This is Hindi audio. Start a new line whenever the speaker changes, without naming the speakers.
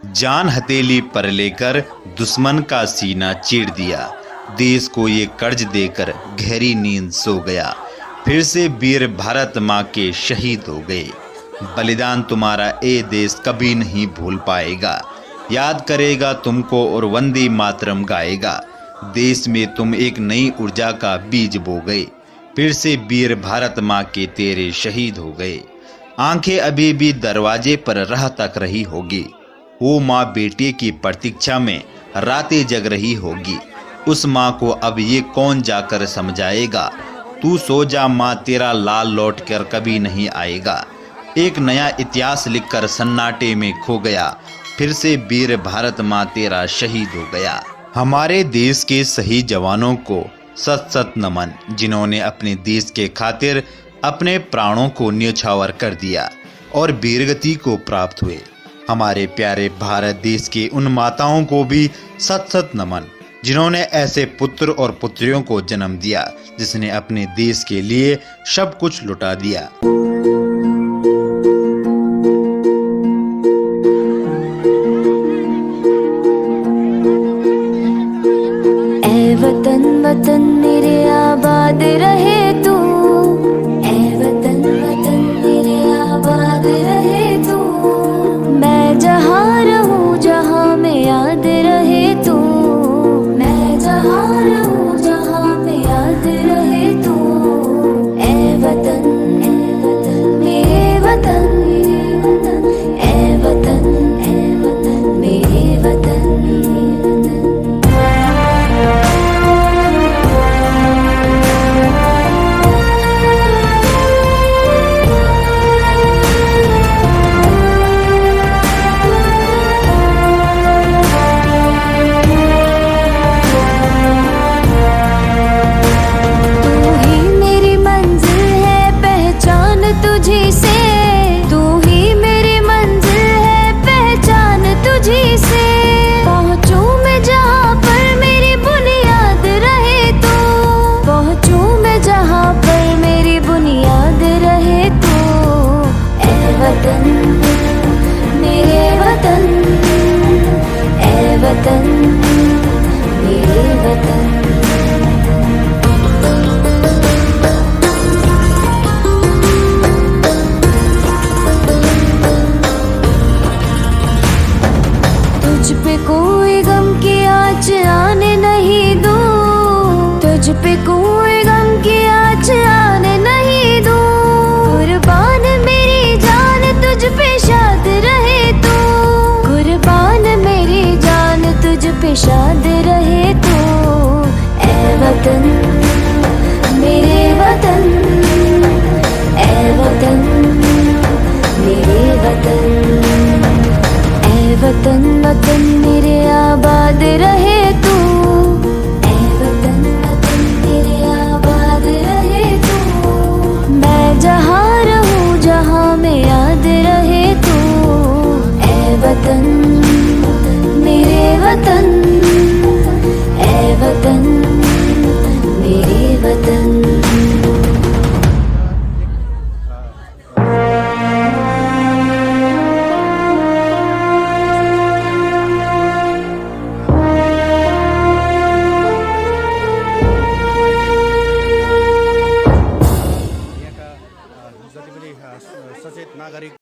जान हथेली पर लेकर दुश्मन का सीना चीर दिया। देश को ये कर्ज देकर गहरी नींद सो गया। फिर से वीर भारत माँ के शहीद हो गए। बलिदान तुम्हारा ए देश कभी नहीं भूल पाएगा। याद करेगा तुमको और वंदे मातरम गाएगा। देश में तुम एक नई ऊर्जा का बीज बो गए। फिर से वीर भारत माँ के तेरे शहीद हो गए। आंखें अभी भी दरवाजे पर राह तक रही होगी। वो माँ बेटे की प्रतीक्षा में रातें जग रही होगी। उस माँ को अब ये कौन जाकर समझाएगा। तू सो जा माँ, तेरा लाल लौट कर कभी नहीं आएगा। एक नया इतिहास लिखकर सन्नाटे में खो गया। फिर से वीर भारत माँ तेरा शहीद हो गया। हमारे देश के शहीद जवानों को सत सत नमन, जिन्होंने अपने देश के खातिर अपने प्राणों को न्यौछावर कर दिया और वीरगति को प्राप्त हुए। हमारे प्यारे भारत देश की उन माताओं को भी सत सत नमन, जिन्होंने ऐसे पुत्र और पुत्रियों को जन्म दिया जिसने अपने देश के लिए सब कुछ लुटा दिया।
ऐ वतन वतन मेरे आबाद रहे तू, ऐ वतन वतन मेरे आबाद रहे तू। मैं जहाँ रहूँ जहाँ में याद रहे तू, मैं जहाँ रहूँ जहाँ में याद रहे तू। ऐ वतन मेरे वतन, ऐ वतन मेरे वतन। तुझ पे कोई गम की आँच आने नहीं दूँ, तुझ पे कोई गम की आँच आने नहीं दूँ। कुर्बान मेरी जान तुझ पे शाद रहे तू, कुर्बान मेरी जान तुझ पे शाद रहे तू। ऐ वतन मेरे वतन, ऐ वतन मेरे वतन। वतन वतन मेरे आबाद रहे